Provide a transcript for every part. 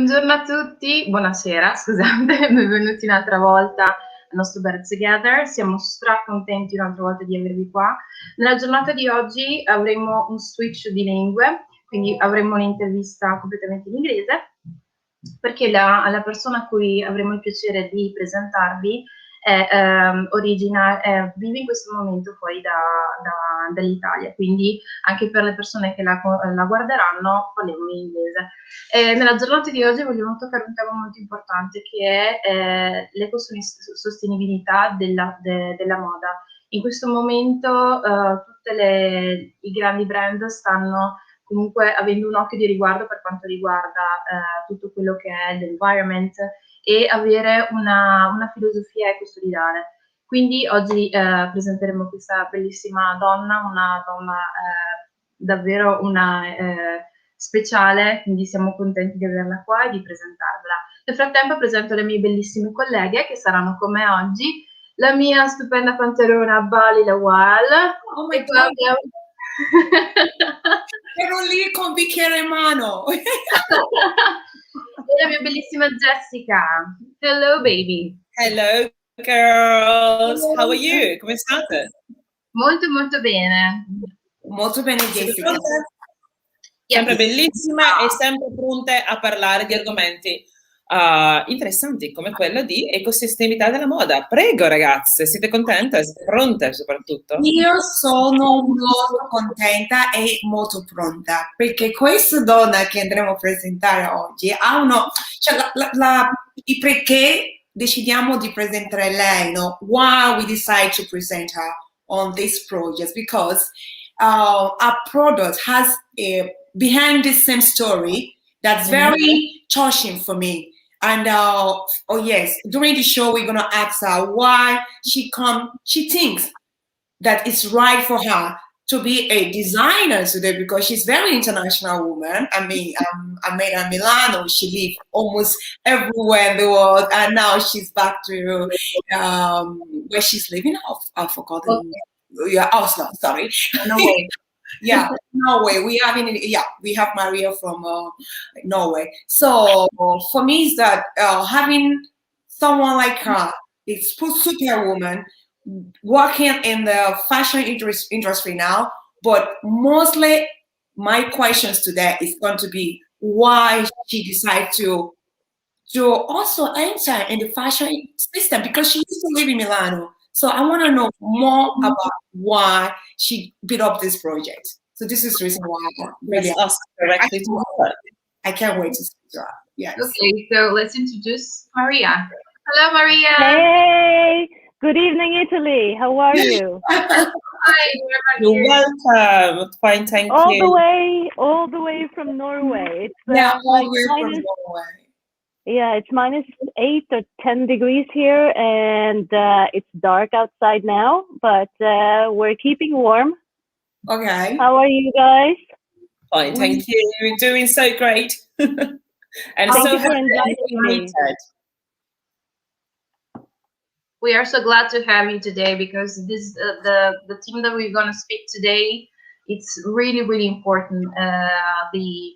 Buongiorno a tutti, buonasera, scusate, benvenuti un'altra volta al nostro Birds Together. Siamo contenti un'altra volta di avervi qua. Nella giornata di oggi avremo un switch di lingue, quindi avremo un'intervista completamente in inglese, perché la persona a cui avremo il piacere di presentarvi vive in questo momento fuori dall'Italia, quindi anche per le persone che la guarderanno parliamo in inglese. Nella giornata di oggi vogliamo toccare un tema molto importante che è l'ecosostenibilità della moda. In questo momento tutti i grandi brand stanno comunque avendo un occhio di riguardo per quanto riguarda tutto quello che è l'environment e avere una filosofia ecosolidale. Quindi oggi presenteremo questa bellissima donna, una donna davvero speciale, quindi siamo contenti di averla qua e di presentarvela. Nel frattempo presento le mie bellissime colleghe che saranno con me oggi, la mia stupenda panterona Bali Lawal. Oh my God! Ero lì con bicchiere in mano. E la mia bellissima Jessica. Hello baby. Hello girls. How are you? Come state? Molto molto bene. Molto bene Jessica. Sempre bellissime e sempre pronte a parlare di argomenti interessanti come quello di ecosostenibilità della moda. Prego ragazze, siete contente? Siete pronte soprattutto? Io sono molto contenta e molto pronta perché questa donna che andremo a presentare oggi ha il perché decidiamo di presentare lei, no? Why we decide to present her on this project, because our product has a behind the same story that's very touching for me. And oh yes, during the show we're gonna ask her why she thinks that it's right for her to be a designer today, because she's very international woman. I mean, I met her in Milano. She lived almost everywhere in the world, and now she's back to where she's living. I've forgotten. Yeah, Oslo. Sorry. No way. Yeah, Norway. We have Maria from Norway. So for me, is that having someone like her, it's superwoman, working in the fashion industry now. But mostly, my questions today is going to be why she decided to also enter in the fashion system, because she used to live in Milano. So I want to know more about why she built up this project. So this is the reason why I really asked directly to her. I can't wait to speak to her. Yes. Okay, so let's introduce Maria. Hello, Maria. Hey, good evening, Italy. How are you? Hi, you're welcome. Fine, thank you. All the way from Norway. It's all the way from Norway. Yeah, it's -8 or 10 degrees here, and it's dark outside now, but we're keeping warm. Okay. How are you guys? Fine, thank you. You're doing so great. And thank you for inviting me. We are so glad to have you today, because this the theme that we're going to speak today, it's really, really important, the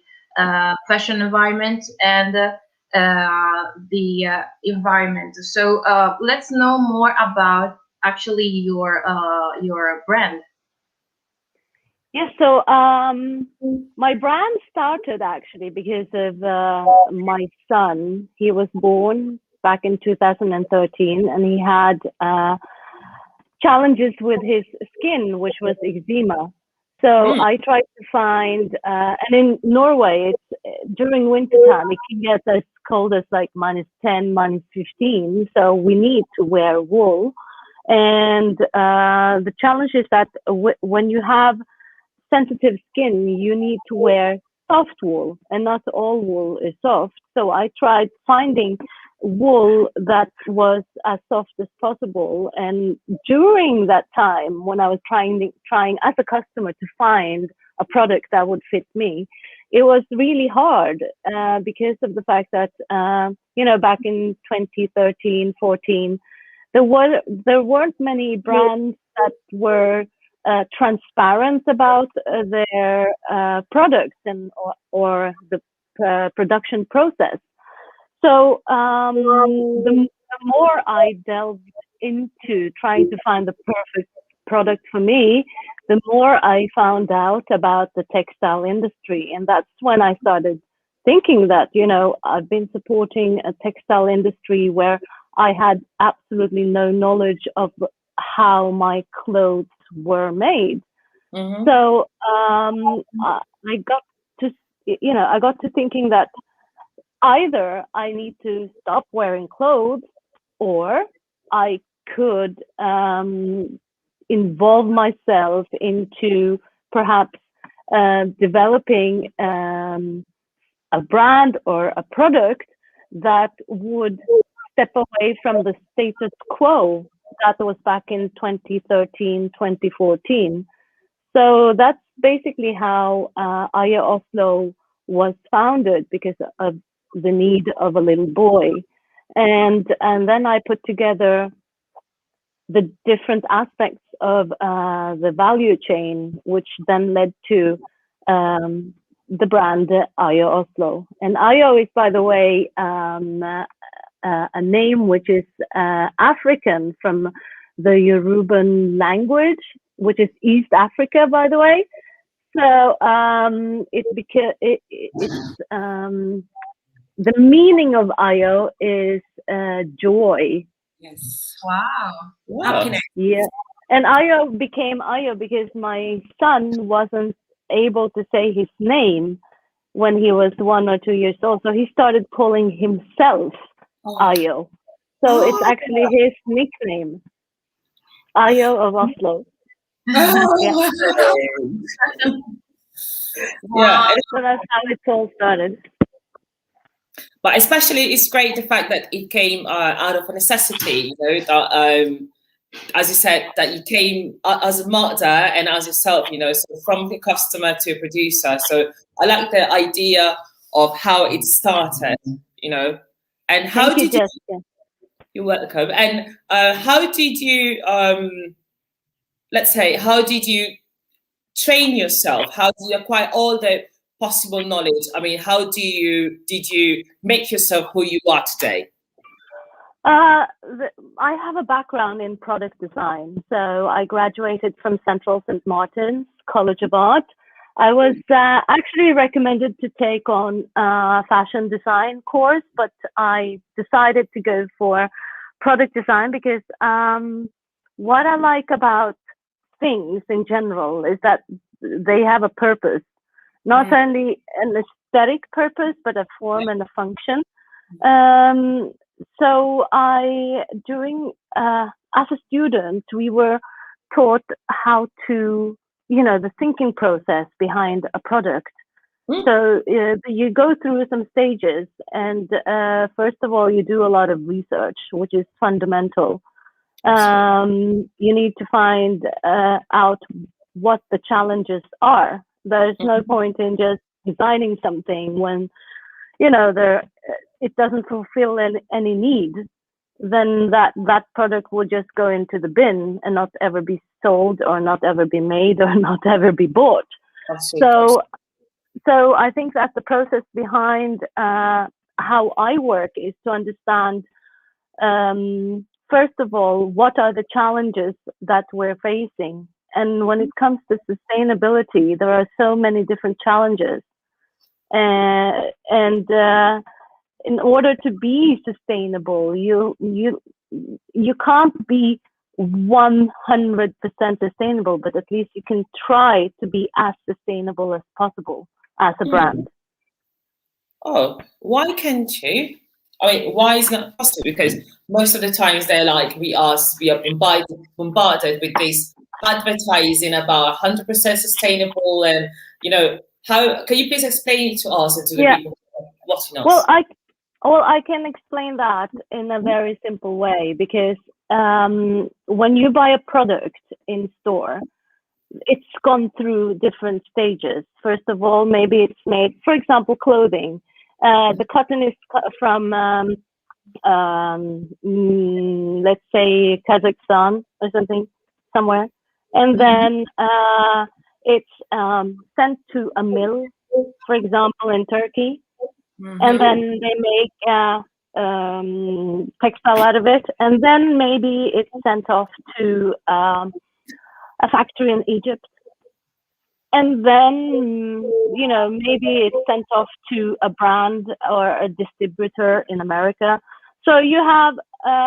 fashion environment and the environment. So let's know more about actually your brand. Yeah, so my brand started actually because of my son. He was born back in 2013, and he had challenges with his skin, which was eczema. So I tried to find, and in Norway, it's during winter time, it can get as cold as like -10, -15. So we need to wear wool. And the challenge is that when you have sensitive skin, you need to wear soft wool, and not all wool is soft. So I tried finding wool that was as soft as possible. And during that time, when I was trying as a customer to find a product that would fit me, it was really hard because of the fact that, back in 2013, 14, there weren't many brands that were transparent about their products or the production process. So the more I delved into trying to find the perfect product for me, the more I found out about the textile industry. And that's when I started thinking that, you know, I've been supporting a textile industry where I had absolutely no knowledge of how my clothes were made. Mm-hmm. So I got to, you know, I got to thinking that either I need to stop wearing clothes, or I could involve myself into perhaps developing a brand or a product that would step away from the status quo that was back in 2013, 2014. So that's basically how Ayooslo was founded, because of the need of a little boy. And then I put together the different aspects of the value chain, which then led to the brand Ayooslo. And Ayo is, by the way, a name which is African from the Yoruban language, which is East Africa, by the way. So the meaning of Ayo is joy. Yes. Wow. Happiness. Yeah. And Ayo became Ayo because my son wasn't able to say his name when he was 1 or 2 years old. So he started calling himself Ayo. So it's actually his nickname, Ayo of Oslo. Oh. Yeah. So that's how it all started. But especially, it's great the fact that it came out of a necessity, you know, that, as you said, that you came as a mother and as yourself, you know, so from the customer to a producer. So I like the idea of how it started, you know, and how Thank you, did you, Jessica. you're welcome. And how did you, let's say, how did you train yourself? How did you acquire all the possible knowledge? I mean, how did you make yourself who you are today? I have a background in product design. So I graduated from Central St. Martin's College of Art. I was actually recommended to take on a fashion design course, but I decided to go for product design because what I like about things in general is that they have a purpose, not only an aesthetic purpose, but a form and a function. So as a student, we were taught how to, you know, the thinking process behind a product. So you go through some stages, and first of all, you do a lot of research, which is fundamental. You need to find out what the challenges are. There's no point in just designing something when, you know, it doesn't fulfill any need. Then that product will just go into the bin and not ever be sold, or not ever be made, or not ever be bought. So I think that the process behind how I work is to understand, first of all, what are the challenges that we're facing. And when it comes to sustainability, there are so many different challenges. And in order to be sustainable, you can't be 100% sustainable, but at least you can try to be as sustainable as possible as a brand. Oh, why can't you? I mean, why is that possible? Because most of the times they're like, we are bombarded with this advertising about 100% sustainable, and you know, how can you please explain it to us and to the people watching us? Well, I can explain that in a very simple way, because when you buy a product in store, it's gone through different stages. First of all, maybe it's made, for example, clothing. The cotton is from, let's say, Kazakhstan or something, somewhere. And then it's sent to a mill, for example, in Turkey. And then they make textile out of it, and then maybe it's sent off to a factory in Egypt, and then maybe it's sent off to a brand or a distributor in America. So you have,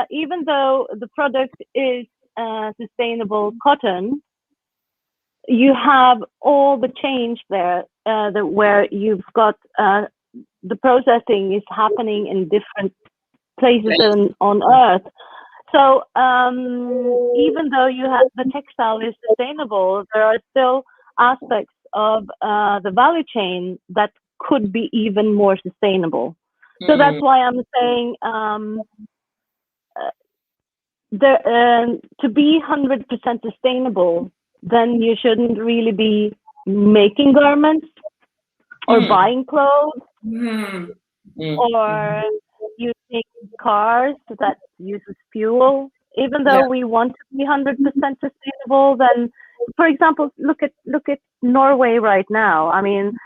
even though the product is sustainable cotton, you have all the change there, where you've got the processing is happening in different places on Earth. So even though you have the textile is sustainable, there are still aspects of the value chain that could be even more sustainable. So that's why I'm saying to be 100% sustainable, then you shouldn't really be making garments or buying clothes or using cars that uses fuel. Even though we want to be 100% sustainable, then, for example, look at Norway right now. I mean,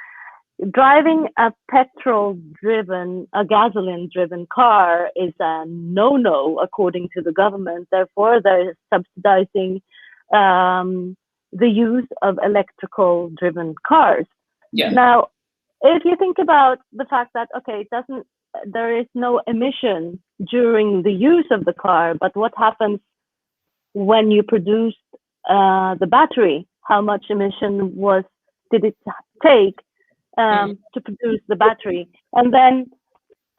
driving a gasoline-driven car is a no-no according to the government. Therefore, they're subsidizing the use of electrical-driven cars. Yeah. Now, if you think about the fact that, okay, there is no emission during the use of the car, but what happens when you produce the battery? How much emission did it take to produce the battery? And then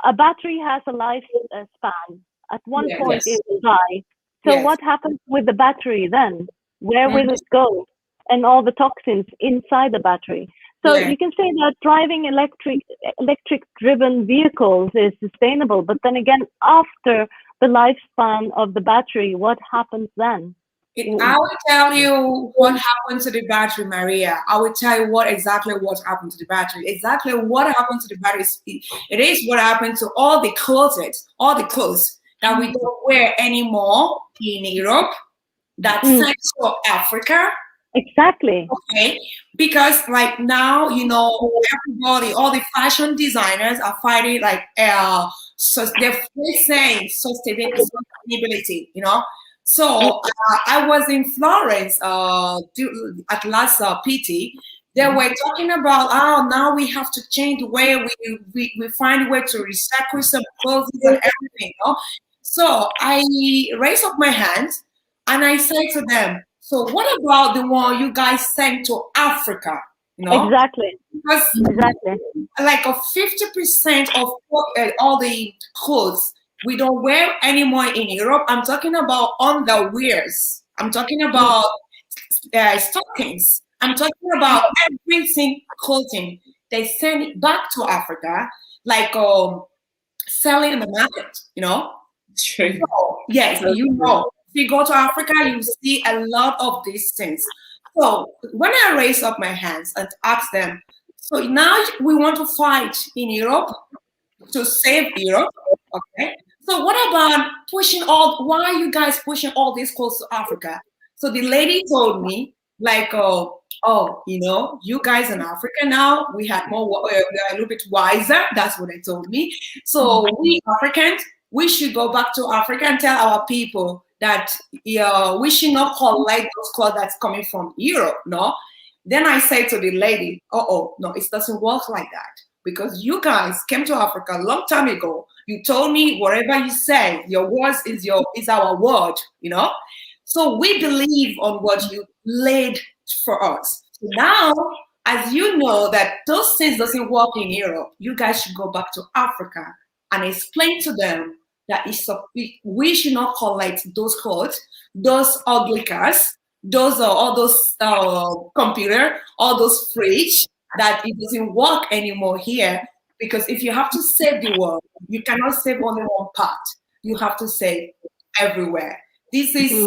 a battery has a lifespan. At one point, it will die. So what happens with the battery then? Where will it go? And all the toxins inside the battery. So you can say that driving electric-driven vehicles is sustainable, but then again, after the lifespan of the battery, what happens then? I will tell you what happened to the battery, Maria. I will tell you exactly what happened to the battery. Exactly what happened to the battery. It is what happened to all the clothes that we don't wear anymore in Europe, that's sent to Africa. Exactly. Okay, because like now, everybody, all the fashion designers are fighting so they're saying sustainability, So I was in Florence at last PT. They were talking about now we have to change the way we find a way to recycle some clothes and everything. So I raised up my hands and I said to them, so what about the one you guys sent to Africa? Exactly. Because like 50% of all the clothes we don't wear anymore in Europe. I'm talking about underwears. I'm talking about stockings. I'm talking about everything clothing. They send it back to Africa, like selling in the market. True. So, yes, If you go to Africa, you see a lot of these things. So when I raised up my hands and asked them, so now we want to fight in Europe to save Europe, okay? So what about why are you guys pushing all these clothes to Africa? So the lady told me, like, you guys in Africa now, we are a little bit wiser. That's what they told me. So we Africans, we should go back to Africa and tell our people that we should not collect those clothes that's coming from Europe, no? Then I say to the lady, no, it doesn't work like that. Because you guys came to Africa a long time ago. You told me whatever you say, your words is our word, So we believe on what you laid for us. So now, as you know that those things doesn't work in Europe, you guys should go back to Africa and explain to them that we should not collect those clothes, those ugly cars, all those computer, all those fridge, that it doesn't work anymore here. Because if you have to save the world, you cannot save only one part. You have to save everywhere. This is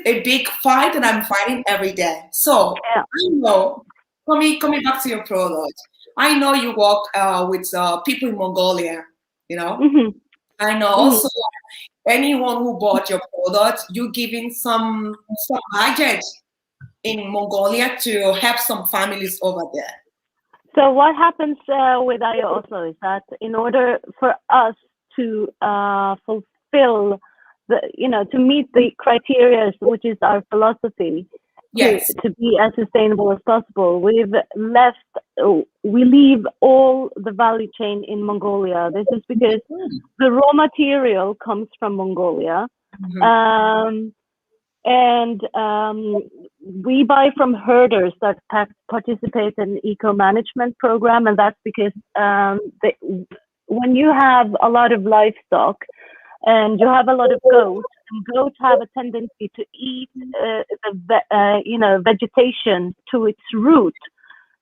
a big fight that I'm fighting every day. So I know, coming back to your product, I know you work with people in Mongolia, I know also anyone who bought your product, you giving some budget in Mongolia to help some families over there. So what happens with Ayooslo is that in order for us to fulfill to meet the criteria, which is our philosophy, Yes. to be as sustainable as possible. We leave all the value chain in Mongolia. This is because the raw material comes from Mongolia. And we buy from herders that participate in the eco-management program, and that's because when you have a lot of livestock and you have a lot of goats, and goats have a tendency to eat vegetation to its root.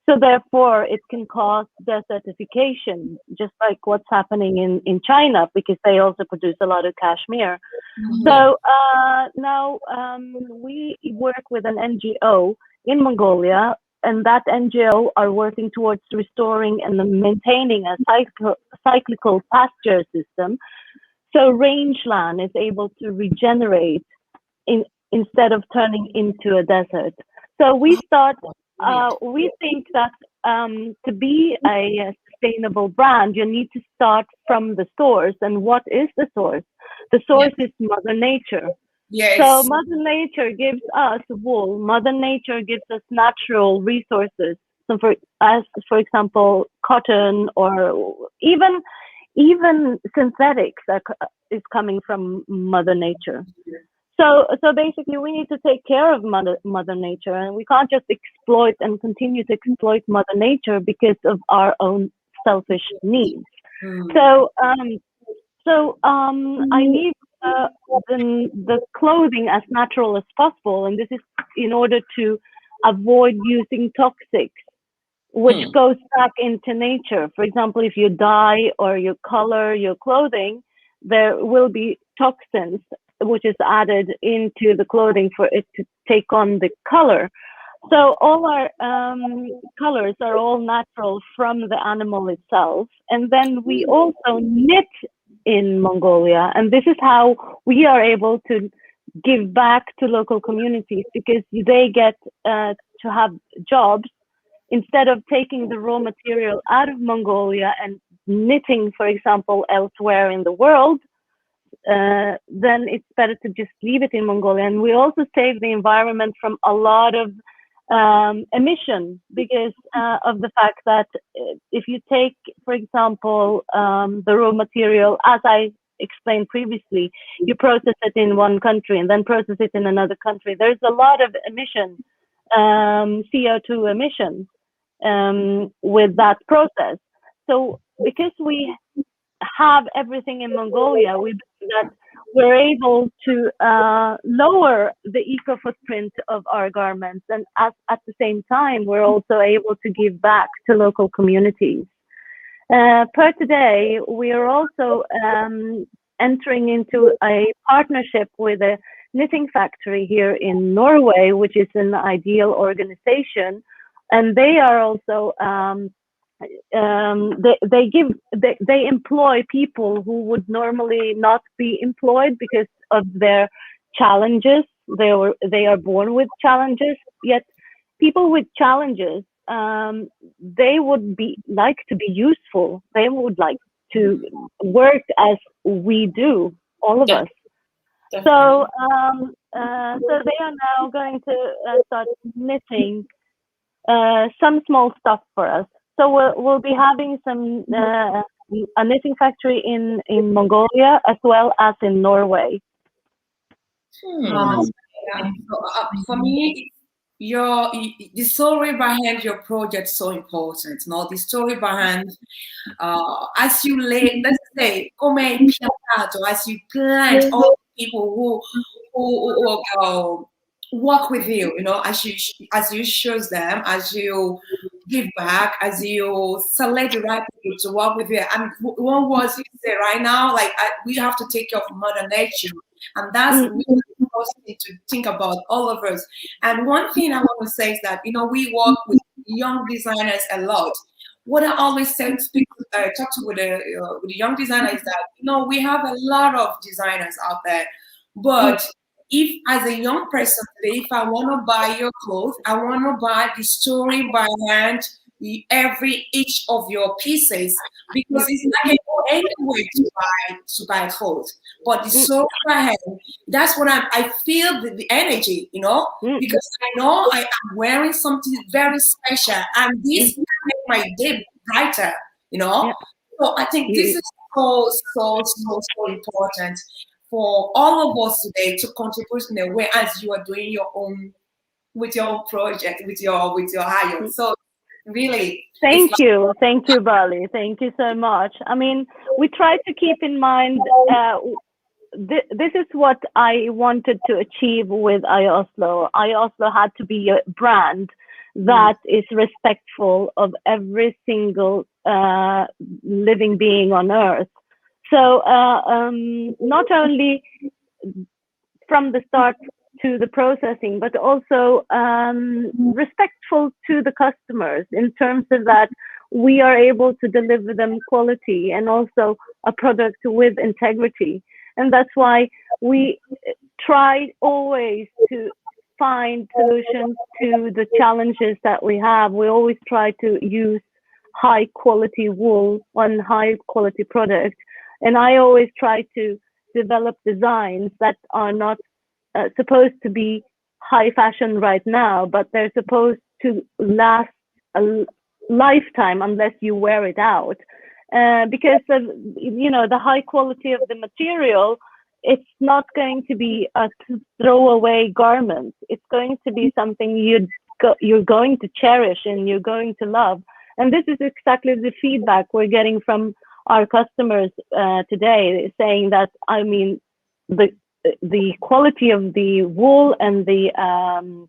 So therefore, it can cause desertification, just like what's happening in China, because they also produce a lot of cashmere. So now we work with an NGO in Mongolia, and that NGO are working towards restoring and maintaining a cyclical pasture system. So rangeland is able to regenerate instead of turning into a desert. So we think that to be a sustainable brand, you need to start from the source. And what is the source? The source is Mother Nature. Yes. So Mother Nature gives us wool. Mother Nature gives us natural resources. So for example, cotton, or even synthetics is coming from Mother Nature. So basically, we need to take care of Mother Nature, and we can't just exploit and continue to exploit Mother Nature because of our own selfish needs. So I need the clothing as natural as possible, and this is in order to avoid using toxics, which goes back into nature. For example, if you dye or you color your clothing, there will be toxins which is added into the clothing for it to take on the color. So all our colors are all natural from the animal itself. And then we also knit in Mongolia. And this is how we are able to give back to local communities, because they get to have jobs. Instead of taking the raw material out of Mongolia and knitting, for example, elsewhere in the world, then it's better to just leave it in Mongolia. And we also save the environment from a lot of emission, because of the fact that if you take, for example, the raw material, as I explained previously, you process it in one country and then process it in another country. There's a lot of emission, CO2 emissions with that process. So because we have everything in Mongolia, we're able to lower the eco footprint of our garments, and at the same time, we're also able to give back to local communities. Per today, we are also entering into a partnership with a knitting factory here in Norway, which is an ideal organization, and they are also they employ people who would normally not be employed because of their challenges. They are born with challenges, yet people with challenges, they would like to be useful. They would like to work as we do, all of us. So they are now going to start knitting some small stuff for us. So we'll be having a knitting factory in Mongolia as well as in Norway. For me, the story behind your project is so important. The story behind, as you let's say, come piantato, as you plant all the people who work with you, as you show them, as you give back, as you select the right people to work with you. And one was you say right now, like we have to take care of Mother Nature, and that's really important to think about, all of us. And one thing I want to say is that we work with young designers a lot. What I always say, talk to with the young designers, is that we have a lot of designers out there, but if as a young person today, if I want to buy your clothes, I want to buy the story behind each of your pieces, because it's not anywhere to buy clothes. But the soul of my hand, that's what I feel the energy, because I know I am wearing something very special, and this will make my day brighter, Yeah. So I think this is so important for all of us today to contribute in a way as you are doing your own with your own project, with your hire. So really, thank you, Bali. Thank you so much. I mean, we try to keep in mind. This is what I wanted to achieve with Ayooslo. Ayooslo had to be a brand that is respectful of every single living being on earth. So not only from the start to the processing, but also respectful to the customers in terms of that we are able to deliver them quality and also a product with integrity. And that's why we try always to find solutions to the challenges that we have. We always try to use high quality wool on high quality product. And I always try to develop designs that are not supposed to be high fashion right now, but they're supposed to last a lifetime unless you wear it out. Because of, the high quality of the material, it's not going to be a throwaway garment. It's going to be something you're going to cherish and you're going to love. And this is exactly the feedback we're getting from our customers today, saying that, I mean, the quality of the wool and the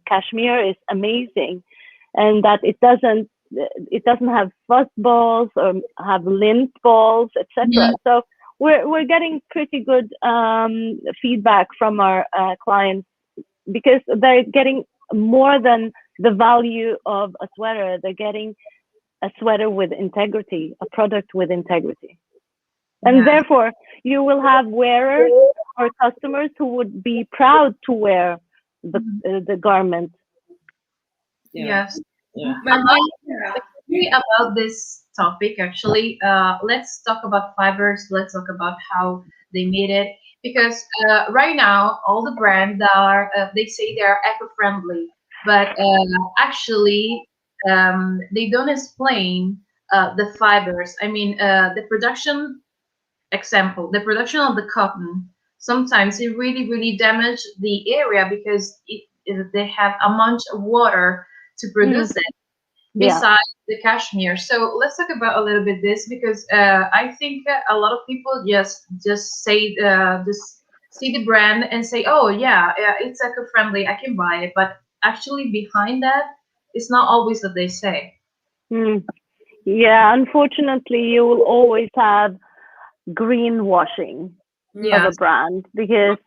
cashmere is amazing, and that it doesn't have fuzz balls or have lint balls, etc. So we're getting pretty good feedback from our clients, because they're getting more than the value of a sweater. They're getting a sweater with integrity, a product with integrity. And therefore, you will have wearers or customers who would be proud to wear the garment. Yes. Yeah. About this topic, actually, let's talk about fibers. Let's talk about how they made it, because right now all the brands are they say they're eco-friendly, but actually they don't explain the fibers. I mean, the production of the cotton, sometimes it really damage the area because they have a much of water to produce it, besides the cashmere. So let's talk about a little bit this, because I think a lot of people just say just see the brand and say, oh yeah, it's eco-friendly, I can buy it, but actually behind that, it's not always what they say. Yeah, unfortunately, you will always have greenwashing of a brand, because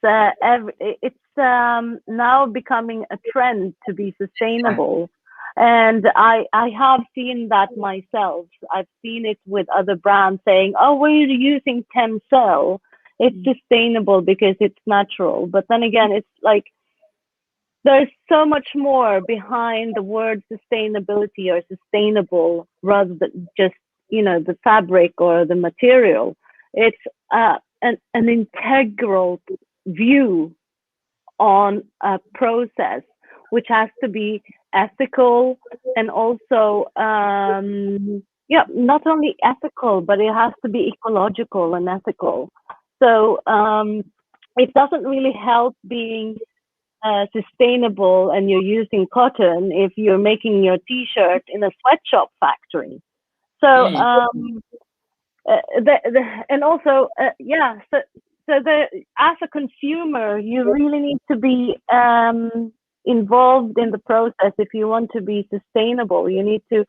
it's now becoming a trend to be sustainable. And I have seen that myself. I've seen it with other brands saying, oh, we're using Tencel. It's sustainable because it's natural. But then again, it's like there's so much more behind the word sustainability or sustainable rather than just, the fabric or the material. It's an integral view on a process, which has to be ethical and also, not only ethical, but it has to be ecological and ethical. So it doesn't really help being sustainable and you're using cotton if you're making your t-shirt in a sweatshop factory. So and also as a consumer, you really need to be involved in the process. If you want to be sustainable, you need to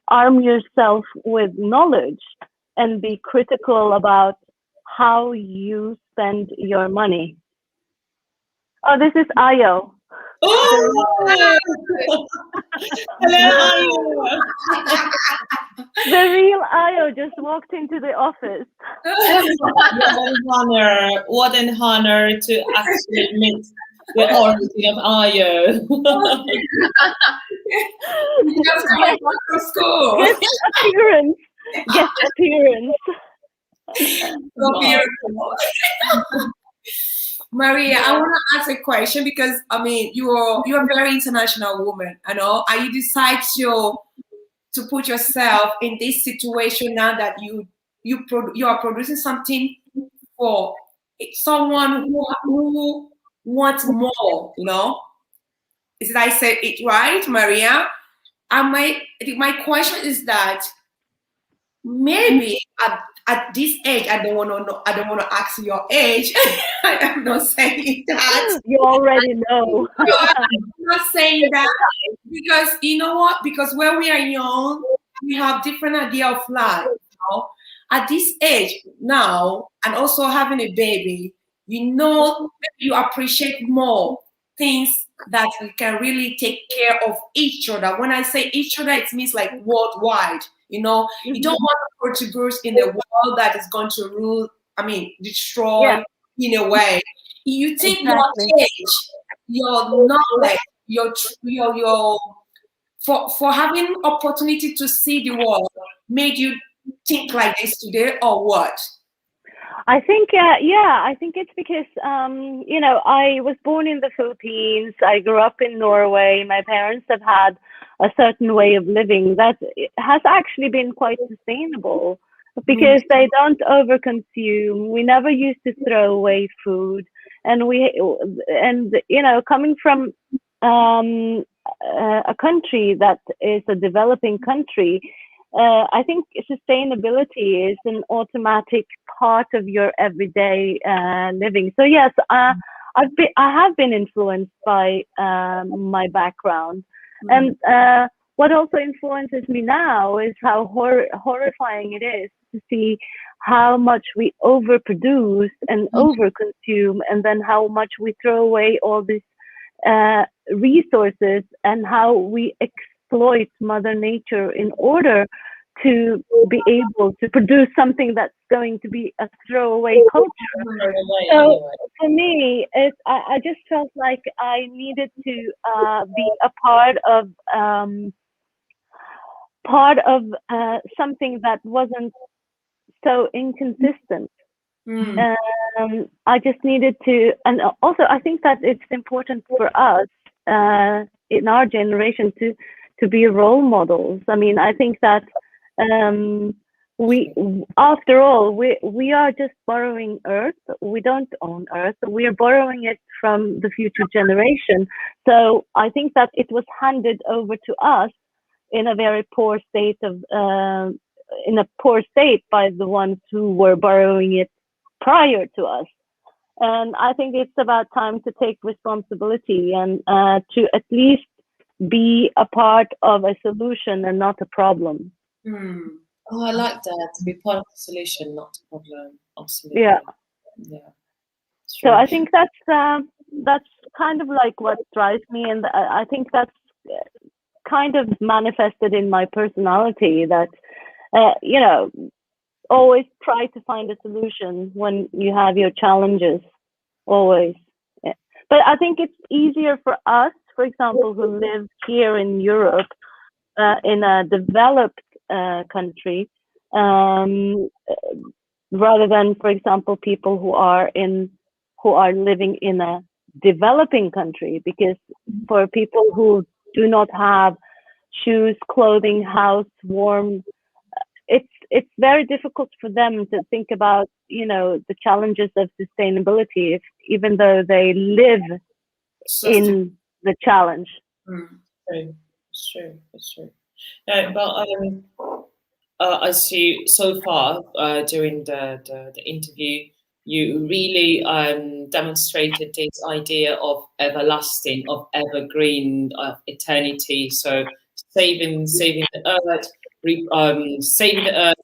arm yourself with knowledge and be critical about how you spend your money. Oh, this is Ayo. Oh! Hello, Ayo. The real Ayo just walked into the office. What an honor to actually meet the origin of Ayo. Just coming back from school. Guest appearance. Guest appearance. So beautiful. Maria, I want to ask a question because I mean you're a very international woman, you know, and you decide to put yourself in this situation now that you are producing something for someone who wants more, you know. Did I say it right, Maria? My question is that maybe at this age, I don't want to know. I don't want to ask your age. I am not saying that. You already know. No, I'm not saying that because you know what? Because when we are young, we have different idea of life. You know? At this age now, and also having a baby, you know, you appreciate more things that we can really take care of each other. When I say each other, it means like worldwide. You know, you don't want to contribute in a world that is going to rule. I mean, destroy in a way. You think Exactly. your age, your knowledge, your for having opportunity to see the world made you think like this today, or what? I think, I think it's because, you know, I was born in the Philippines. I grew up in Norway. My parents have had a certain way of living that has actually been quite sustainable because they don't overconsume. We never used to throw away food, and you know, coming from a country that is a developing country. I think sustainability is an automatic part of your everyday living. So yes, I have been influenced by my background, and what also influences me now is how horrifying it is to see how much we overproduce and overconsume, and then how much we throw away all these resources, and how we exploit Mother Nature in order to be able to produce something that's going to be a throwaway culture. So for me, I just felt like I needed to be a part of something that wasn't so inconsistent. I just needed to, and also I think that it's important for us in our generation to be role models. I mean, I think that we, after all, we are just borrowing Earth. We don't own Earth. We are borrowing it from the future generation. So I think that it was handed over to us in a very poor state by the ones who were borrowing it prior to us. And I think it's about time to take responsibility and to at least be a part of a solution and not a problem. Oh, I like that, to be part of the solution, not a problem. Absolutely. Yeah. So I think that's kind of like what drives me, and I think that's kind of manifested in my personality, that you know, always try to find a solution when you have your challenges, always. Yeah. But I think it's easier for us, for example, who live here in Europe, in a developed country, rather than, for example, people who are living in a developing country, because for people who do not have shoes, clothing, house, warm, it's very difficult for them to think about, you know, the challenges of sustainability, even though they live in the challenge. It's true. But as you so far during the interview, you really demonstrated this idea of everlasting, of evergreen, of eternity. So saving the earth, saving the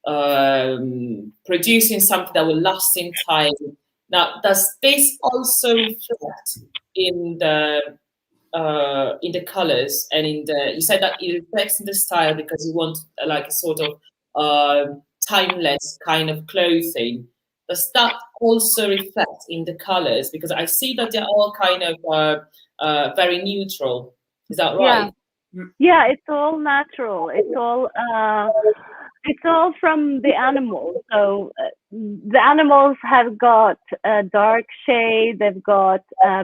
earth, producing something that will last in time. Now, does this also reflect in the colors and you said that it reflects in the style because you want like a sort of timeless kind of clothing? Does that also reflect in the colors? Because I see that they're all kind of very neutral. Is that right? Yeah, it's all natural. It's all from the animals. So the animals have got dark shade, they've got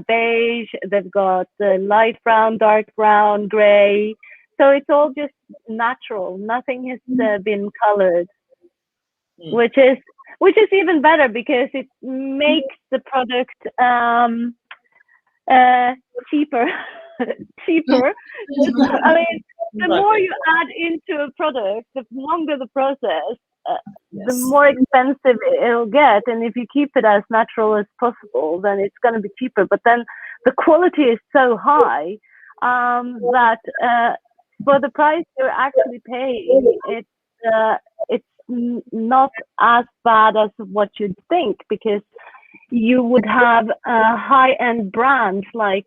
beige, they've got light brown, dark brown, gray. So it's all just natural. Nothing has been colored, which is even better because it makes the product cheaper. Cheaper. I mean, the more you add into a product, the longer the process, the more expensive it'll get. And if you keep it as natural as possible, then it's going to be cheaper. But then the quality is so high that for the price you're actually paying, it's not as bad as what you'd think, because you would have high-end brands like,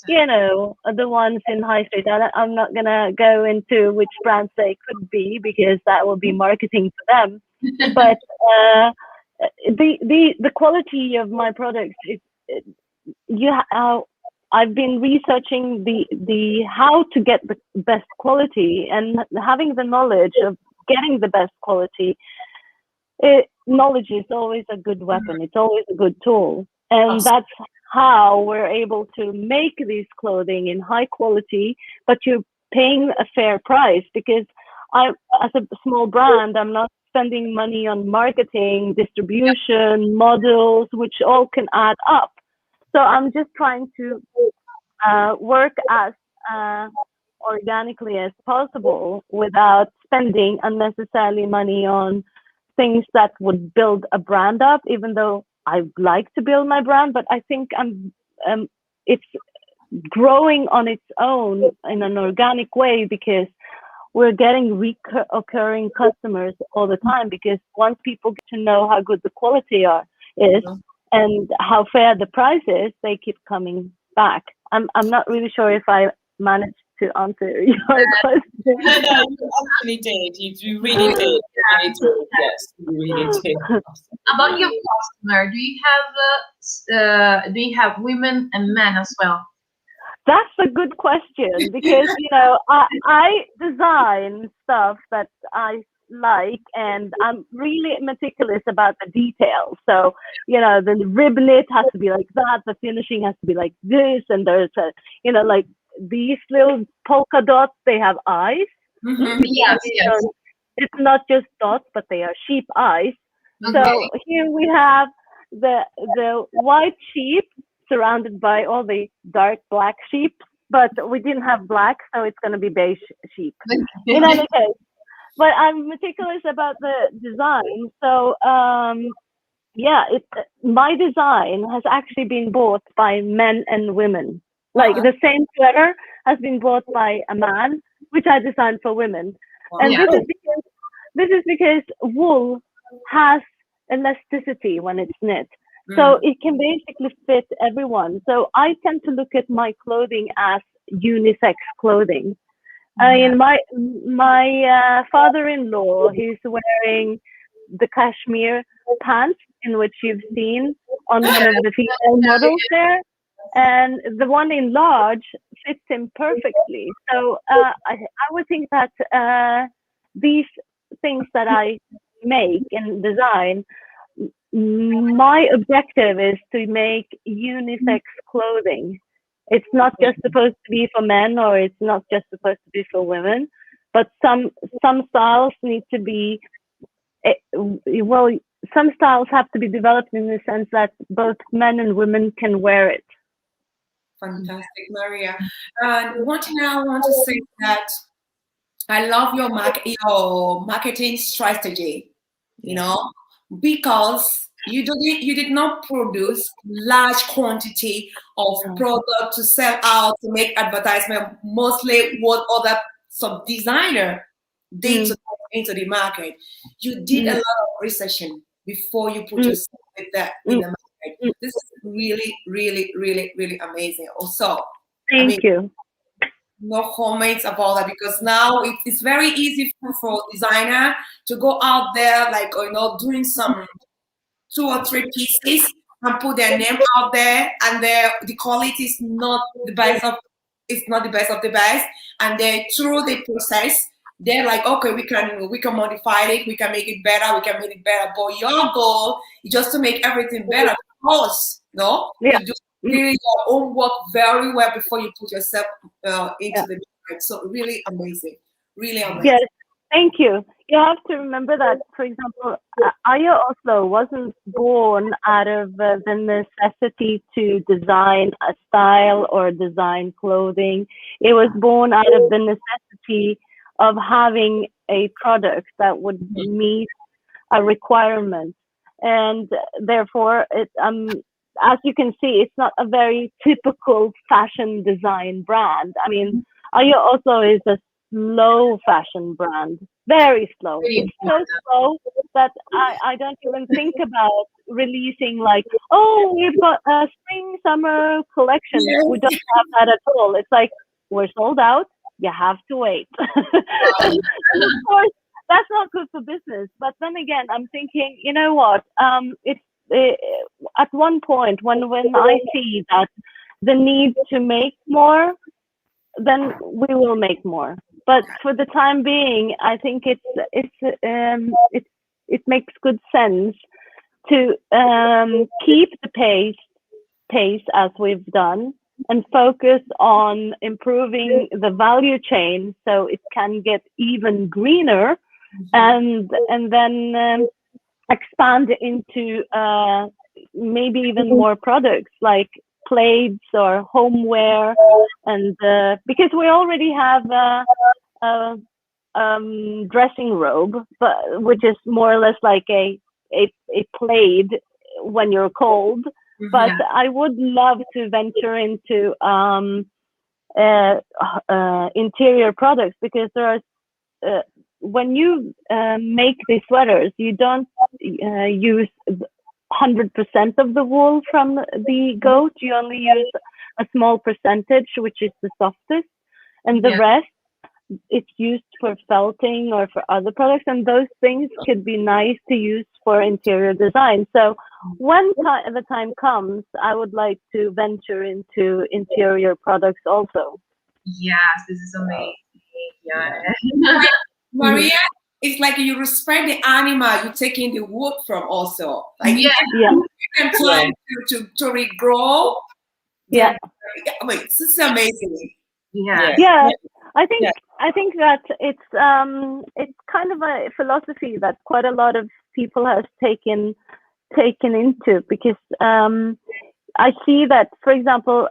you know, the ones in high street. I'm not gonna go into which brands they could be because that will be marketing for them. But the quality of my products is I've been researching the how to get the best quality, and having the knowledge of getting the best quality. Knowledge is always a good weapon. It's always a good tool, and that's how we're able to make these clothing in high quality, but you're paying a fair price, because as a small brand, I'm not spending money on marketing, distribution, models, which all can add up. So I'm just trying to work as organically as possible without spending unnecessarily money on things that would build a brand up, even though I like to build my brand, but I think it's growing on its own in an organic way, because we're getting recurring customers all the time, because once people get to know how good the quality is and how fair the price is, they keep coming back. I'm not really sure if I managed to answer your question. No, you actually did. You really did. Yes, you really did. About your customer, do you have women and men as well? That's a good question, because you know I design stuff that I like, and I'm really meticulous about the details. So you know, the rib knit has to be like that, the finishing has to be like this, and there's a, you know, like these little polka dots, they have eyes. Yes. It's not just dots, but they are sheep eyes. So here we have the white sheep surrounded by all the dark black sheep, but we didn't have black, so it's going to be beige sheep. In any case, but I'm meticulous about the design. So yeah, my design has actually been bought by men and women. Like the same sweater has been bought by a man, which I designed for women. And this is because wool has elasticity when it's knit. So it can basically fit everyone. So I tend to look at my clothing as unisex clothing. And my father-in-law, he's wearing the cashmere pants, in which you've seen on one of the female models there. And the one in large fits him perfectly. So I would think that these things that I make and design, my objective is to make unisex clothing. It's not just supposed to be for men, or it's not just supposed to be for women, but some styles need to be, well, some styles have to be developed in the sense that both men and women can wear it. Fantastic, Maria. One thing I want to say that I love your marketing strategy, you know, because you did not produce large quantity of product to sell out, to make advertisement, mostly what other some designer did to into the market. You did a lot of research before you put yourself in the market. This is really, really, really, really amazing. Also, thank you. No comments about that, because now it's very easy for a designer to go out there, like, you know, doing some 2 or 3 pieces and put their name out there, and the quality is not the best of it's not the best of the best, and then through the process, they're like, okay, we can modify it, we can make it better, we can make it better. But your goal is just to make everything better. Of course, no, Yeah. you just do your own work very well before you put yourself into the market. So really amazing, really amazing. Yes, thank you. You have to remember that, for example, Ayooslo wasn't born out of the necessity to design a style or design clothing. It was born out of the necessity of having a product that would meet a requirement. And therefore, as you can see, it's not a very typical fashion design brand. I mean, Ayooslo is a slow fashion brand, very slow. It's so slow that I don't even think about releasing like, oh, we've got a spring summer collection. We don't have that at all. It's like, we're sold out. You have to wait. And of course, that's not good for business. But then again, I'm thinking, you know what? At one point when I see that the need to make more, then we will make more. But for the time being, I think it makes good sense to keep the pace as we've done, and focus on improving the value chain so it can get even greener, and then expand into maybe even more products like plaids or homeware, and because we already have a dressing robe, but which is more or less like a plaid when you're cold. But I would love to venture into interior products, because there are when you make these sweaters, you don't use 100% of the wool from the goat. You only use a small percentage, which is the softest, and the rest it's used for felting or for other products, and those things could be nice to use for interior design. So when the time comes, I would like to venture into interior products also. Yes, this is amazing. Yeah. Maria, it's like you respect the animal you're taking the wood from also. Like you can time to regrow. Yeah. Wait, this is amazing. Yeah. I think that it's kind of a philosophy that quite a lot of people has taken into, because I see that, for example,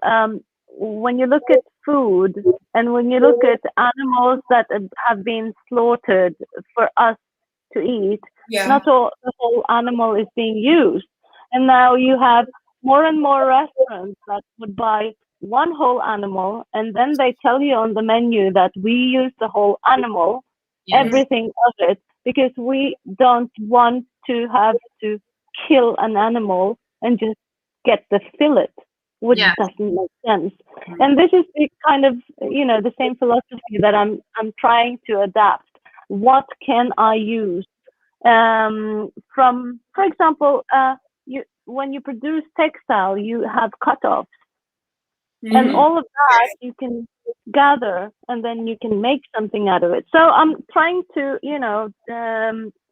when you look at food and when you look at animals that have been slaughtered for us to eat, not all the whole animal is being used. And now you have more and more restaurants that would buy one whole animal, and then they tell you on the menu that we use the whole animal, everything of it, because we don't want to have to kill an animal and just get the fillet, which doesn't make sense. And this is the kind of, the same philosophy that I'm trying to adapt. What can I use from, for example, when you produce textile, you have cutoffs. And all of that you can gather, and then you can make something out of it. So I'm trying to,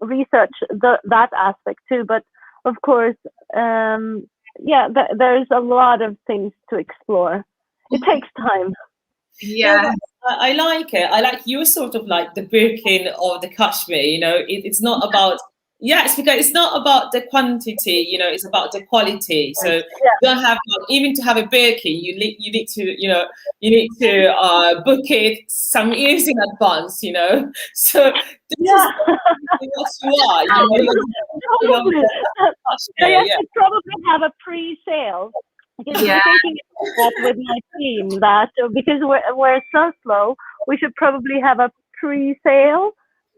research that aspect too. But of course, there's a lot of things to explore. It takes time. Yeah. I like it. I like you're sort of like the Birkin of the Kashmir. It's not about. Yes, because it's not about the quantity, it's about the quality. So you don't have, even to have a Birkin, you need to book it some years in advance, So this is what you are. I should probably have a pre-sale. Because I'm thinking that with my team, that because we're so slow, we should probably have a pre-sale.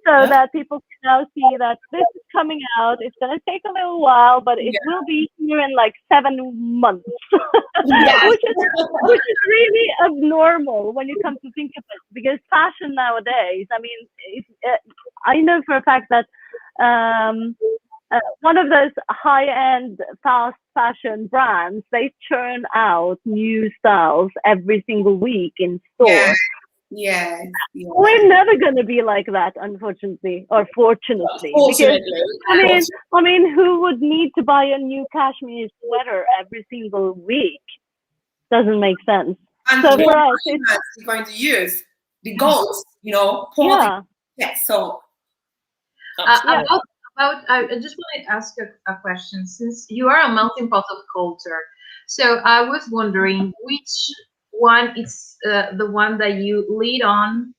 So that people can now see that this is coming out. It's going to take a little while, but it will be here in like 7 months, which is really abnormal when you come to think of it. Because fashion nowadays, I mean, I know for a fact that one of those high-end fast fashion brands. They churn out new styles every single week in store. Yes. We're never going to be like that, unfortunately, or fortunately. Unfortunately. Because, I mean, who would need to buy a new cashmere sweater every single week? Doesn't make sense. And so for us, you're going to use the goats, yeah. So I just wanted to ask a question. Since you are a melting pot of culture, so I was wondering which one is the one that you lead on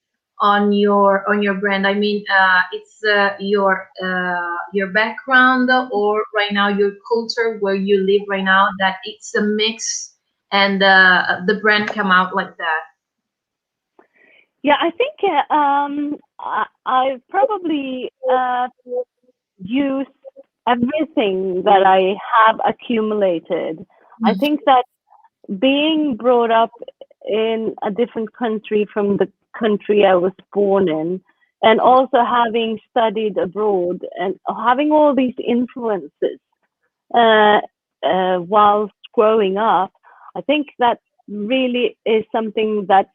your brand. I mean, it's your background, or right now your culture where you live right now, that it's a mix and the brand come out like that. Yeah, I think I probably use everything that I have accumulated. I think that being brought up in a different country from the country I was born in, and also having studied abroad and having all these influences whilst growing up, I think that really is something that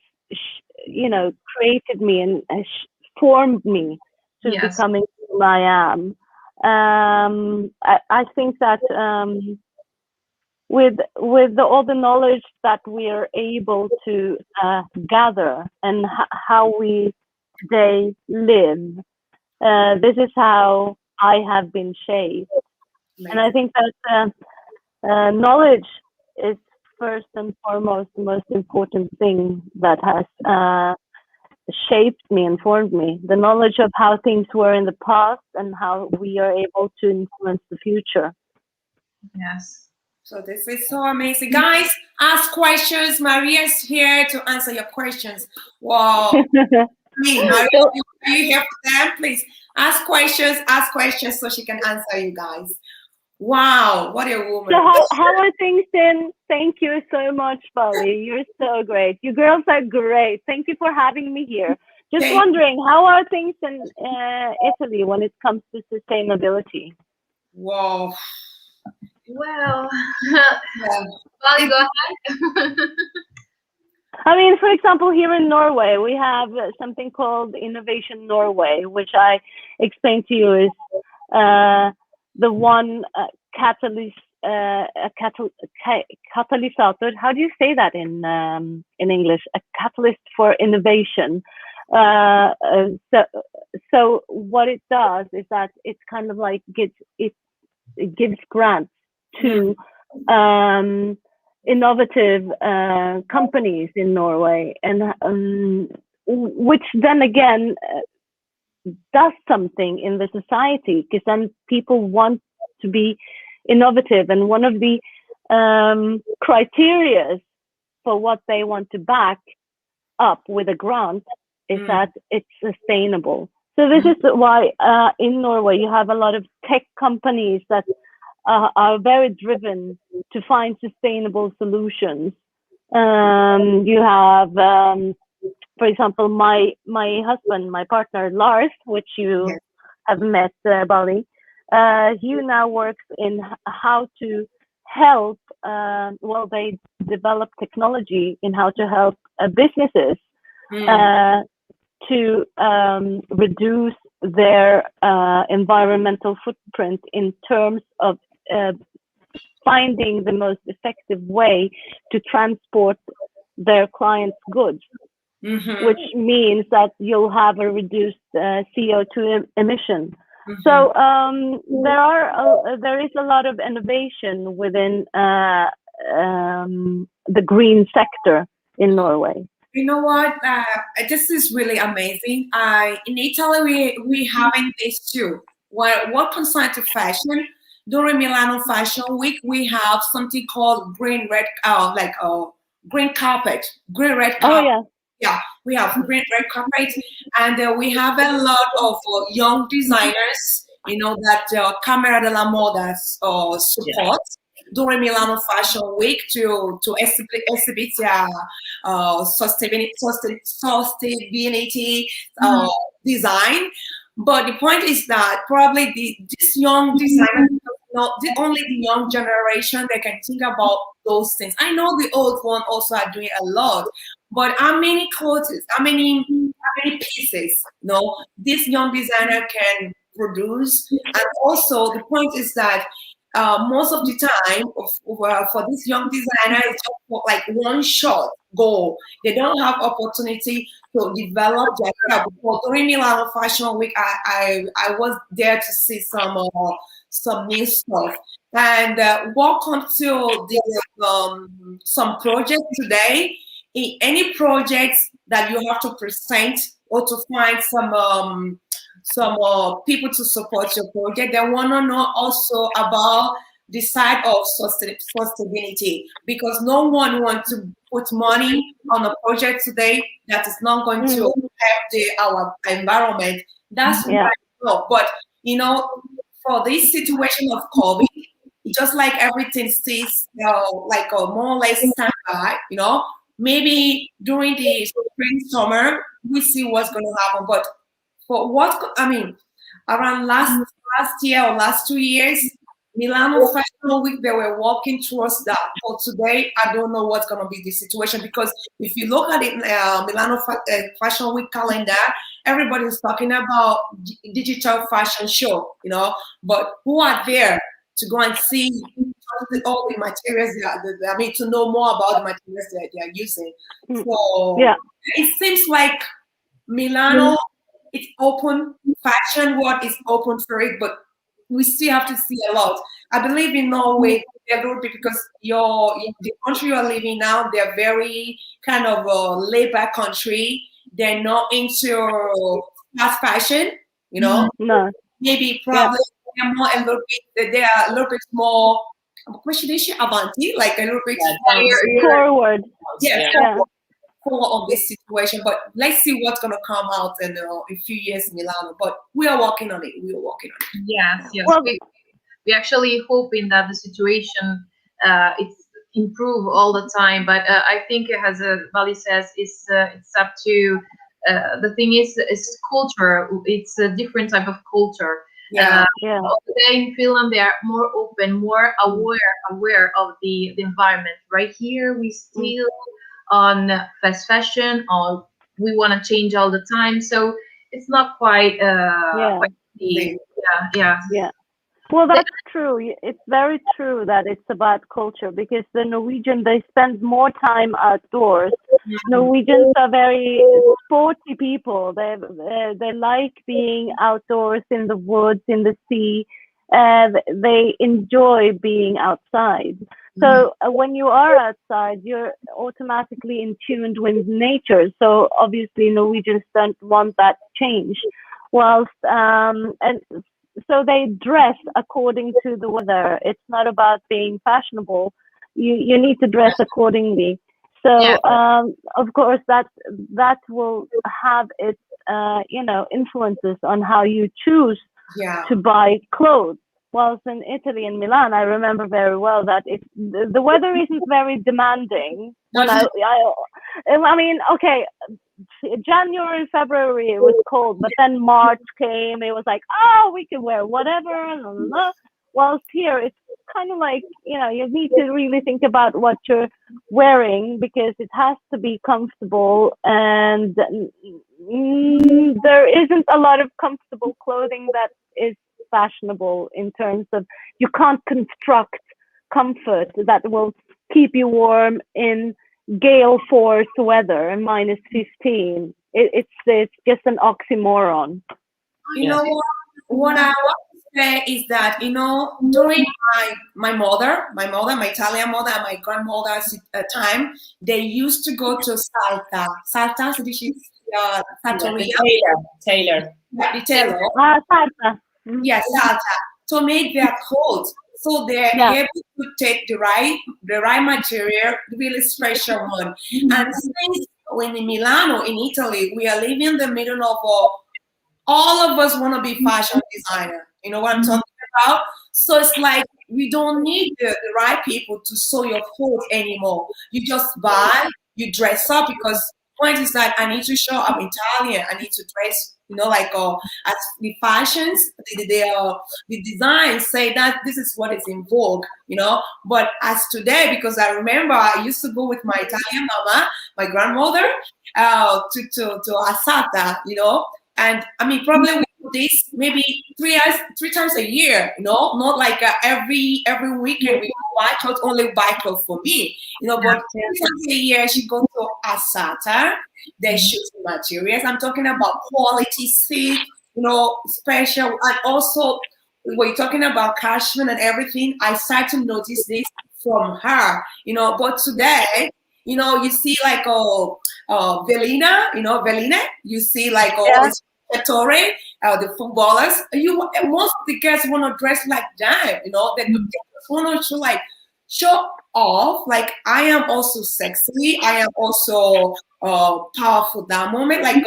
created me and formed me to becoming who I am. I think that with all the knowledge that we are able to gather and how we today live, this is how I have been shaped. And I think that knowledge is first and foremost the most important thing that has shaped me and formed me. The knowledge of how things were in the past and how we are able to influence the future. Yes. So this is so amazing. Guys, ask questions. Maria's here to answer your questions. Wow. Maria, are you here for them? Please ask questions so she can answer you guys. Wow, what a woman. So how are things then? Thank you so much, Bali. You're so great. You girls are great. Thank you for having me here. Just wondering, how are things in Italy when it comes to sustainability? Wow. Well, Bali, go ahead. I mean, for example, here in Norway, we have something called Innovation Norway, which I explained to you is the one catalysator. How do you say that in English? A catalyst for innovation. So what it does is that it's kind of like it gives grants to innovative companies in Norway, and which then again does something in the society, because then people want to be innovative, and one of the criteria for what they want to back up with a grant is that it's sustainable. So this is why in Norway you have a lot of tech companies that are very driven to find sustainable solutions. You have, for example, my husband, my partner Lars, which you have met, Bali. He now works in how to help. They develop technology in how to help businesses to reduce their environmental footprint in terms of finding the most effective way to transport their clients' goods, which means that you'll have a reduced CO2 emission. So there is a lot of innovation within the green sector in Norway. You know what? This is really amazing. In Italy, we having this too. What concerns to fashion, during Milano Fashion Week, we have something called green red carpet. Oh yeah, we have green red carpet, and we have a lot of young designers, that Camera della Moda support during Milano Fashion Week to exhibit sustainability design. But the point is that probably this young designers, only the young generation, they can think about those things. I know the old one also are doing a lot, but how many clothes, how many pieces, this young designer can produce? And also the point is that most of the time for this young designer, it's just for like one shot goal. They don't have opportunity to develop their craft. Before during Milano Fashion Week, I was there to see some new stuff. And welcome to some project today. In any projects that you have to present or to find some people to support your project, they want to know also about the side of sustainability, because no one wants to put money on a project today that is not going to help our environment. That's what I know. But for this situation of COVID, just like everything stays like a more or less standby, maybe during the spring summer we see what's going to happen. But for what I mean, around last year or last 2 years, Milano Fashion Week, they were working towards that. For today, I don't know what's going to be the situation, because if you look at it, Milano Fashion Week calendar, everybody's talking about digital fashion show, but who are there to go and see all the materials to know more about the materials that they are using. So it seems like Milano, it's open, fashion world is open for it, but we still have to see a lot. I believe in Norway, because the country you're living now, they're very kind of a laid-back country. They're not into fast fashion, No. Maybe probably they're more a little bit. They are a little bit more. What should they say? Avanti, like a little bit forward. Forward on this situation. But let's see what's gonna come out in a few years in Milano. But we are working on it. Yes. Well, we actually hoping that the situation it's improve all the time. But I think, as Vali says, it's up to the thing is culture. It's a different type of culture. Today in Finland, they are more open, more aware of the environment. Right here, we still on fast fashion, or we want to change all the time. So it's not quite. Well, that's true. It's very true that it's about culture, because the Norwegian, they spend more time outdoors. Norwegians are very sporty people. They like being outdoors in the woods, in the sea. They enjoy being outside. So when you are outside, you're automatically in tune with nature. So obviously Norwegians don't want that change. Whilst and so they dress according to the weather. It's not about being fashionable. You need to dress accordingly. So of course that will have its influences on how you choose to buy clothes. Whilst in Italy, in Milan, I remember very well that the weather isn't very demanding. I mean, okay, January, February it was cold, but then March came. It was like, oh, we can wear whatever. Blah, blah, blah. Whilst here, it's kind of like, you need to really think about what you're wearing, because it has to be comfortable, and there isn't a lot of comfortable clothing that is fashionable in terms of, you can't construct comfort that will keep you warm in gale force weather and minus 15. It's just an oxymoron. You know what I want to say is that during my Italian mother and my grandmother's time, they used to go to Salta, so this is Sartoria. Tailor. The tailor. Salta. Yes, Salta, to make their clothes. So they're able to take the right material, really special one. And since when in Milano, in Italy, we are living in the middle of all of us want to be fashion designer. You know what I'm talking about? So it's like we don't need the right people to sew your clothes anymore. You just buy, you dress up, because point is that I need to show I'm Italian. I need to dress, like as the fashions, the designs say that this is what is in vogue, But as today, because I remember I used to go with my Italian mama, my grandmother, to Asata, and I mean probably we do this maybe three times a year, not like every weekend we buy clothes, only buy clothes for me, but 3 times a year she go to Asata. They choose the materials. I'm talking about quality silk, special, and also when you're talking about cashmere and everything, I start to notice this from her, but today, you see like Velina, Veline, you see like all this Ettore, the footballers. Most of the girls want to dress like that, they just want to show off. Like I am also sexy. I am also powerful. That moment, like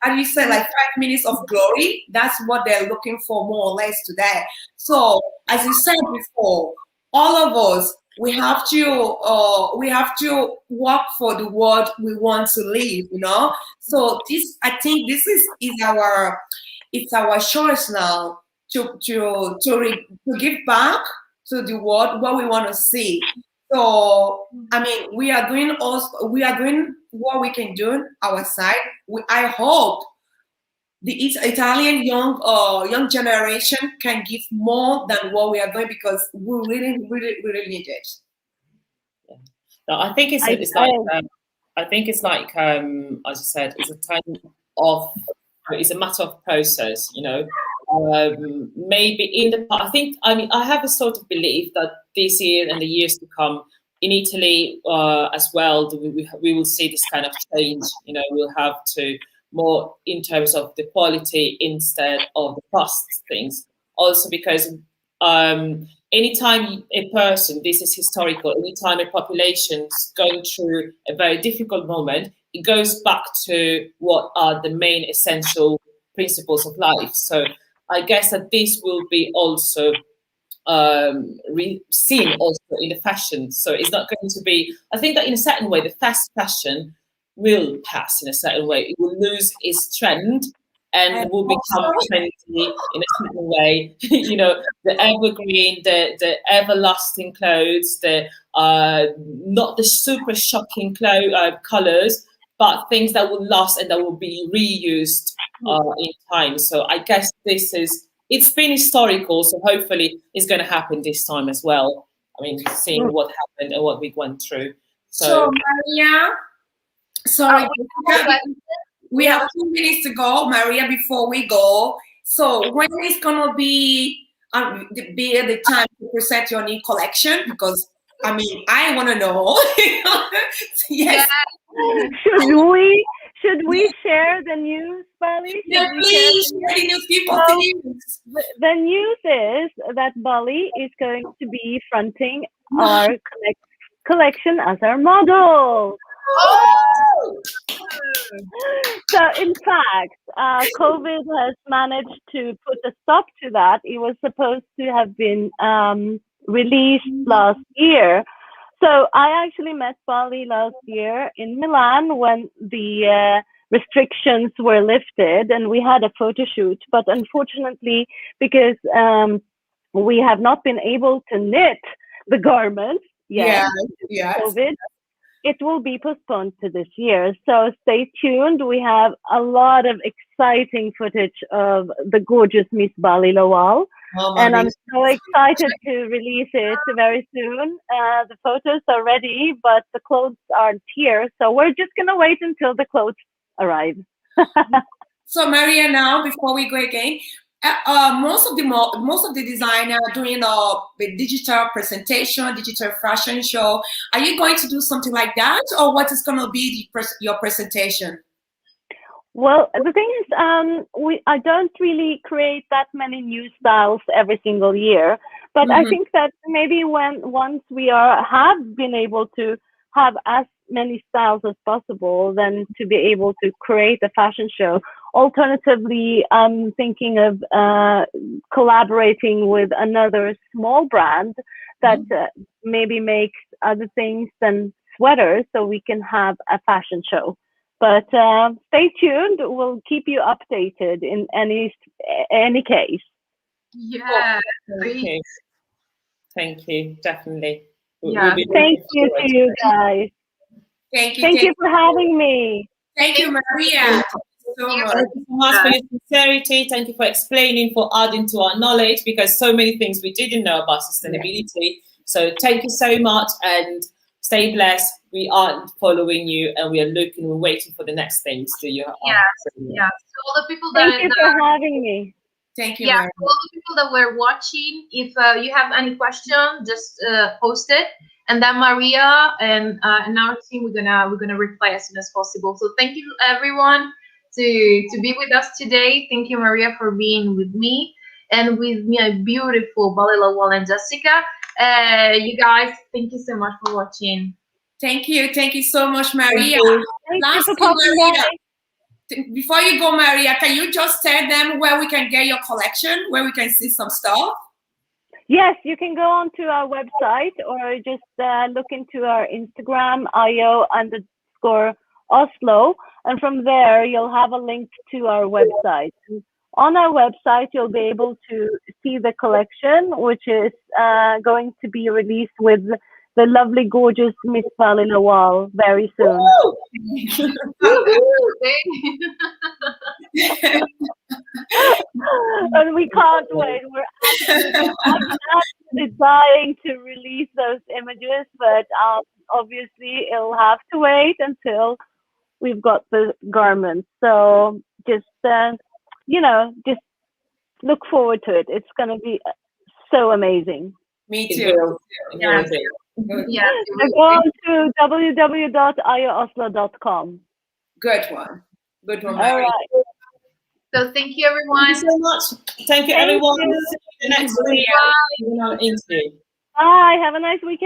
how do you say, like 5 minutes of glory? That's what they're looking for more or less today. So as you said before, all of us, we have to work for the world we want to live, So this, I think, this is our choice now to give back to the world what we want to see. So I mean, we are doing what we can do on our side. I hope the Italian young generation can give more than what we are doing, because we really, really, really need it. No, I think it's like as I said, it's a time of, it's a matter of process, maybe in the past, I have a sort of belief that this year and the years to come in Italy as well, we will see this kind of change. We'll have to more in terms of the quality instead of the cost things. Also because anytime a person, this is historical, anytime a population's going through a very difficult moment, it goes back to what are the main essential principles of life. So I guess that this will be also seen also in the fashion. So it's not going to be, I think that in a certain way, the fast fashion will pass in a certain way. It will lose its trend and will become trendy in a certain way. The evergreen, the everlasting clothes, the not the super shocking colors, but things that will last and that will be reused in time. So I guess it's been historical, so hopefully it's going to happen this time as well. I mean, seeing what happened and what we went through. So Maria, sorry, we have 2 minutes to go, Maria, before we go. So when is gonna be the time to present your new collection? Because I mean, I want to know. Yes. Should we share the news, Bali? Yeah, please share the news, people. The news is that Bali is going to be fronting our collection as our model. Oh! So in fact, COVID has managed to put a stop to that. It was supposed to have been released last year. So I actually met Bali last year in Milan when the restrictions were lifted, and we had a photo shoot. But unfortunately, because we have not been able to knit the garment yet, COVID, it will be postponed to this year. So stay tuned. We have a lot of exciting footage of the gorgeous Miss Bali Lawal. And I'm so excited to release it very soon. The photos are ready, but the clothes aren't here. So we're just going to wait until the clothes arrive. So Maria, now, before we go again, most of the designers are doing a digital presentation, digital fashion show. Are you going to do something like that, or what is going to be your presentation? Well, the thing is, I don't really create that many new styles every single year, but I think that maybe once we have been able to have as many styles as possible, then to be able to create a fashion show. Alternatively, I'm thinking of collaborating with another small brand that maybe makes other things than sweaters, so we can have a fashion show But stay tuned. We'll keep you updated in any case. Yeah. Okay. Thank you. Definitely. Yeah. Thank you to you guys. Thank you. Thank you for having me. Thank you, Maria. So much. Thank you so much for your sincerity. Thank you for explaining, for adding to our knowledge, because so many things we didn't know about sustainability. So thank you so much, and stay blessed. We are following you, and we're waiting for the next things to you. Yeah. So all the people that Thank you for having me. Thank you, yeah, Maria. all the people that were watching, if you have any question, just post it, and then Maria and our team, we're gonna reply as soon as possible. So thank you everyone to be with us today. Thank you, Maria, for being with me and with my beautiful Bali Lawal and Jessica. You guys, thank you so much for watching. Thank you so much, Maria. Thank you for popping Maria. by. Before you go, Maria, can you just tell them where we can get your collection, where we can see some stuff? Yes, you can go onto our website or just look into our Instagram, Ayo_Oslo, and from there you'll have a link to our website. On our website, you'll be able to see the collection, which is going to be released with the lovely, gorgeous Miss Bali Lawal very soon. And we can't wait. I'm absolutely dying to release those images, but obviously it'll have to wait until we've got the garments. So just just look forward to it. It's going to be so amazing. Me too. Yeah. So go on to www.ayooslo.com. Good one, All Mary. right. So thank you, everyone. Thank you so much. Thank you, everyone. You. See you next week. Bye. Have a nice weekend.